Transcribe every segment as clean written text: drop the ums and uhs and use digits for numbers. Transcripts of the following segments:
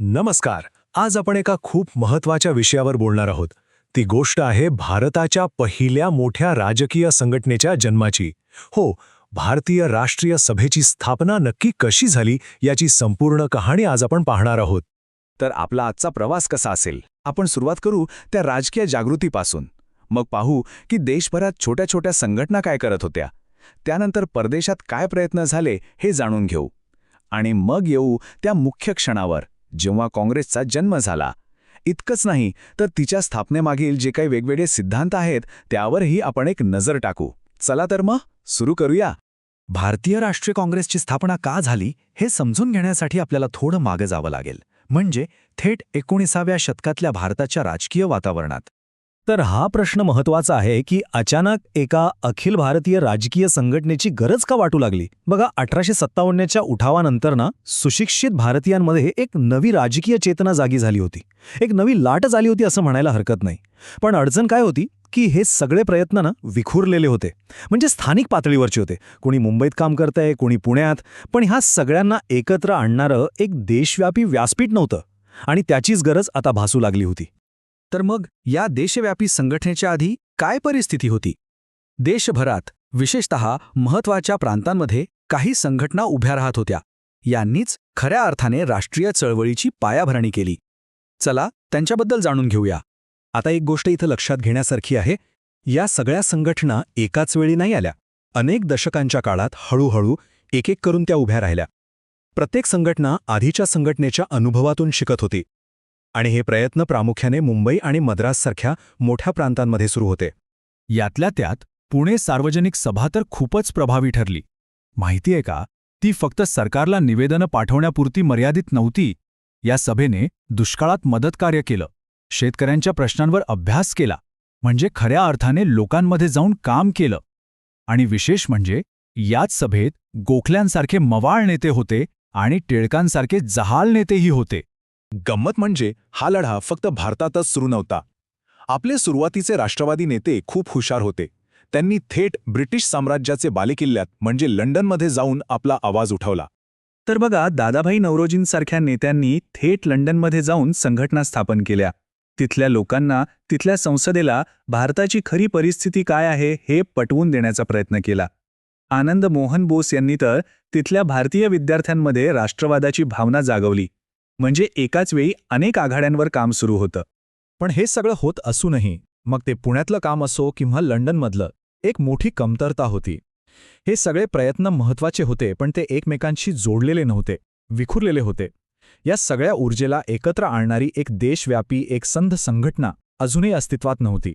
नमस्कार. आज आपण एका खूप महत्त्वाच्या विषयावर बोलणार आहोत. ती गोष्ट आहे भारताच्या पहिल्या मोठ्या राजकीय संघटनेच्या जन्माची. हो, भारतीय राष्ट्रीय सभेची स्थापना नक्की कशी झाली याची संपूर्ण कहाणी आज आपण पाहणार आहोत. तर आपला आजचा प्रवास कसा असेल? आपण सुरुवात करू त्या राजकीय जागृतीपासून. मग पाहू की देशभरात छोट्या छोट्या संघटना काय करत होत्या. त्यानंतर परदेशात काय प्रयत्न झाले हे जाणून घेऊ. आणि मग येऊ त्या मुख्य क्षणावर, जेव्हा काँग्रेसचा जन्म झाला. इतकंच नाही तर तिच्या स्थापनेमागील जे काही वेगवेगळे सिद्धांत आहेत त्यावरही आपण एक नजर टाकू. चला तर मग सुरू करूया. भारतीय राष्ट्रीय काँग्रेसची स्थापना का झाली हे समजून घेण्यासाठी आपल्याला थोडं मागे जावं लागेल, म्हणजे थेट 19व्या शतकातल्या भारताच्या राजकीय वातावरणात. तर हा प्रश्न महत्त्वाचा आहे की अचानक एका अखिल भारतीय राजकीय संघटनेची गरज का वाटू लागली. बघा, 1857च्या उठावानंतर सुशिक्षित भारतीयांमध्ये एक नवी राजकीय चेतना जागी झाली होती. एक नवी लाट झाली होती असं म्हणायला हरकत नाही. पण अडचण काय होती की हे सगळे प्रयत्न विखुरलेले होते. म्हणजे स्थानिक पातळीवरचे होते. कोणी मुंबईत काम करतंय, कोणी पुण्यात. पण ह्या सगळ्यांना एकत्र आणणारं एक देशव्यापी व्यासपीठ नव्हतं. आणि त्याचीच गरज आता भासू लागली होती. तर मग या देशव्यापी संघटनेच्या आधी काय परिस्थिती होती? देशभरात, विशेषतः महत्त्वाच्या प्रांतांमध्ये काही संघटना उभ्या राहत होत्या. यांनीच खऱ्या अर्थाने राष्ट्रीय चळवळीची पायाभरणी केली. चला त्यांच्याबद्दल जाणून घेऊया. आता एक गोष्ट इथं लक्षात घेण्यासारखी आहे. या सगळ्या संघटना एकाच वेळी नाही आल्या. अनेक दशकांच्या काळात हळूहळू एक एक करून त्या उभ्या राहिल्या. प्रत्येक संघटना आधीच्या संघटनेच्या अनुभवातून शिकत होती. आणि हे प्रयत्न प्रामुख्याने मुंबई आणि मद्राससारख्या मोठ्या प्रांतांमध्ये सुरू होते. यातल्या त्यात पुणे सार्वजनिक सभा तर खूपच प्रभावी ठरली. माहितीये का, ती फक्त सरकारला निवेदनं पाठवण्यापुरती मर्यादित नव्हती. या सभेने दुष्काळात मदतकार्य केलं, शेतकऱ्यांच्या प्रश्नांवर अभ्यास केला, म्हणजे खऱ्या अर्थाने लोकांमध्ये जाऊन काम केलं. आणि विशेष म्हणजे याच सभेत गोखल्यांसारखे मवाळ नेते होते आणि टिळकांसारखे जहाल नेतेही होते. गंमत म्हणजे हा लढा फक्त भारतातच सुरू नव्हता. आपले सुरुवातीचे राष्ट्रवादी नेते खूप हुशार होते. त्यांनी थेट ब्रिटिश साम्राज्याचे बालेकिल्ल्यात म्हणजे लंडनमध्ये जाऊन आपला आवाज उठवला. तर बघा, दादाभाई नौरोजींसारख्या नेत्यांनी थेट लंडनमध्ये जाऊन संघटना स्थापन केल्या. तिथल्या लोकांना, तिथल्या संसदेला भारताची खरी परिस्थिती काय आहे हे पटवून देण्याचा प्रयत्न केला. आनंद मोहन बोस यांनी तर तिथल्या भारतीय विद्यार्थ्यांमध्ये राष्ट्रवादाची भावना जागवली. म्हणजे एकाच वेळी अनेक आघाड्यांवर काम सुरू होतं. पण हे सगळं होत असूनही, मग ते पुण्यातलं काम असो किंवा लंडनमधलं, एक मोठी कमतरता होती. हे सगळे प्रयत्न महत्त्वाचे होते, पण ते एकमेकांशी जोडलेले नव्हते, विखुरलेले होते. या सगळ्या ऊर्जेला एकत्र आणणारी एक देशव्यापी, एक संध संघटना अजूनही अस्तित्वात नव्हती.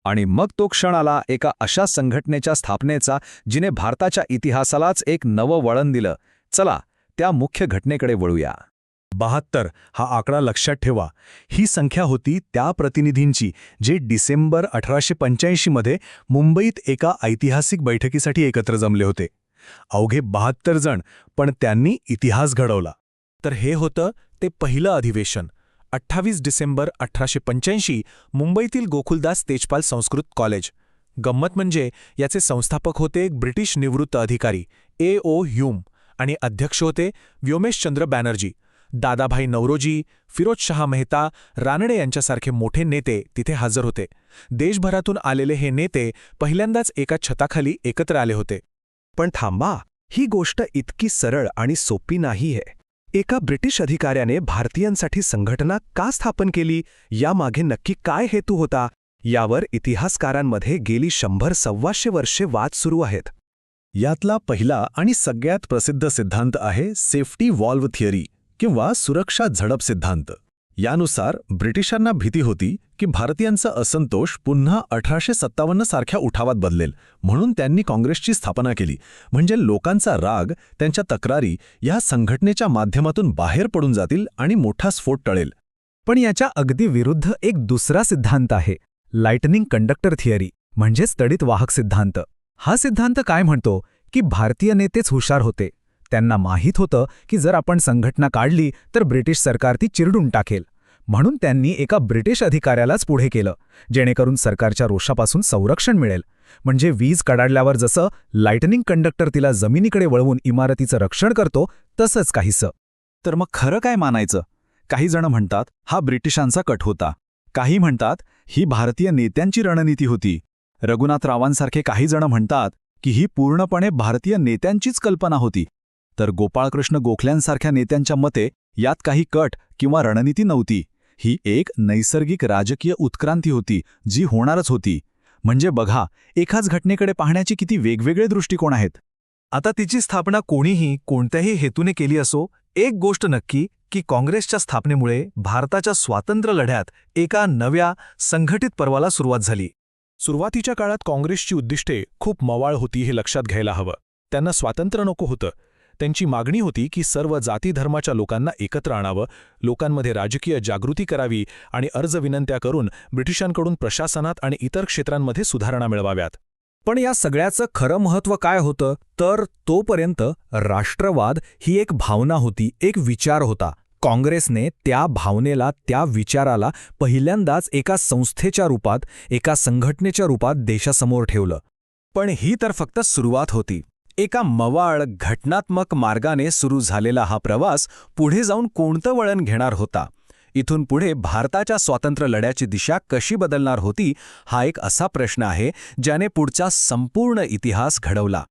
आणि मग तो क्षण आला एका अशा संघटनेच्या स्थापनेचा, जिने भारताच्या इतिहासालाच एक नवं वळण दिलं. चला त्या मुख्य घटनेकडे वळूया. 72 हा आकडा लक्षात ठेवा. ही संख्या होती त्या प्रतिनिधींची जे डिसेंबर 1885 मध्ये मुंबईत एका ऐतिहासिक बैठकीसाठी एकत्र जमले होते. अवघे 72 जण, पण त्यांनी इतिहास घडवला. तर हे होतं ते पहिलं अधिवेशन. 28 डिसेंबर 1885 मुंबईतील गोकुलदास तेजपाल संस्कृत कॉलेज. गंमत म्हणजे याचे संस्थापक होते एक ब्रिटिश निवृत्त अधिकारी A.O. ह्यूम आणि अध्यक्ष होते व्योमेशचंद्र बॅनर्जी. दादाभाई नौरोजी, फिरोजशहा मेहता, रानडे यांच्यासारखे मोठे नेते तिथे हजर होते. देशभरातून आलेले हे नेते पहिल्यांदाच एका छताखाली एकत्र आले होते. पण थांबा, ही गोष्ट इतकी सरळ आणि सोपी नाहीये. एका ब्रिटिश अधिकाऱ्याने भारतीयांसाठी संघटना का स्थापन केली, यामागे नक्की काय हेतू होता, यावर इतिहासकारांमध्ये गेली 100-125 वर्षे वाद सुरू आहेत. यातला पहिला आणि सगळ्यात प्रसिद्ध सिद्धांत आहे सेफ्टी वॉल्व थिअरी किंवा सुरक्षा झडप सिद्धांत. यानुसार ब्रिटिशांना भीती होती की भारतीयांचा असंतोष पुन्हा 1857 सारख्या उठावात बदलेल, म्हणून त्यांनी काँग्रेसची स्थापना केली. म्हणजे लोकांचा राग, त्यांच्या तक्रारी या संघटनेच्या माध्यमातून बाहेर पडून जातील आणि मोठा स्फोट टळेल. पण याच्या अगदी विरुद्ध एक दुसरा सिद्धांत आहे, लाइटनिंग कंडक्टर थिअरी, म्हणजेच तडित वाहक सिद्धांत. हा सिद्धांत काय म्हणतो की भारतीय नेतेच हुशार होते. त्यांना माहीत होतं की जर आपण संघटना काढली तर ब्रिटिश सरकार ती चिरडून टाकेल. म्हणून त्यांनी एका ब्रिटिश अधिकाऱ्यालाच पुढे केलं, जेणेकरून सरकारच्या रोषापासून संरक्षण मिळेल. म्हणजे वीज कडाडल्यावर जसं लाइटनिंग कंडक्टर तिला जमिनीकडे वळवून इमारतीचं रक्षण करतो, तसंच काहीसं. तर मग खरं काय मानायचं? काही जण म्हणतात हा ब्रिटिशांचा कट होता. काही म्हणतात ही भारतीय नेत्यांची रणनीती होती. रघुनाथरावांसारखे काही जण म्हणतात की ही पूर्णपणे भारतीय नेत्यांचीच कल्पना होती. तर गोपाळकृष्ण गोखल्यांसारख्या नेत्यांच्या मते यात काही कट किंवा रणनीती नव्हती. ही एक नैसर्गिक राजकीय उत्क्रांती होती जी होणारच होती. म्हणजे बघा, एकाच घटनेकडे पाहण्याचे किती वेगवेगळे दृष्टिकोन आहेत. आता तिची स्थापना कोणीही कोणत्याही हेतूने केली असो, एक गोष्ट नक्की की काँग्रेसच्या स्थापनेमुळे भारताच्या स्वातंत्र्य लढ्यात एका नव्या संघटित पर्वाला सुरुवात झाली. सुरुवातीच्या काळात काँग्रेसची उद्दिष्टे खूप मवाळ होती हे लक्षात घ्यायला हवं. त्यांना स्वातंत्र्य नको होतं. त्यांची मागणी होती की सर्व जाती-धर्माच्या लोकांना एकत्र आणावं, लोकांमध्ये राजकीय जागृती करावी आणि अर्ज-विनंत्या करून ब्रिटिशांकडून प्रशासनात आणि इतर क्षेत्रांमध्ये सुधारणा मिळवाव्यात. पण या सगळ्याचं खरं महत्त्व काय होतं तर तोपर्यंत राष्ट्रवाद ही एक भावना होती, एक विचार होता. काँग्रेसने त्या भावनेला, त्या विचाराला पहिल्यांदाच एका संस्थेच्या रूपात, एका संघटनेच्या रूपात देशासमोर ठेवलं. पण ही तर फक्त सुरुवात होती. एका मवाळ घटनात्मक मार्गाने सुरू झालेला हा प्रवास पुढे जाऊन कोणतं वळण घेणार होता? इथून पुढे भारताच्या स्वातंत्र्य लढ्याची दिशा कशी बदलणार होती हा एक असा प्रश्न आहे ज्याने पुढचा संपूर्ण इतिहास घडवला.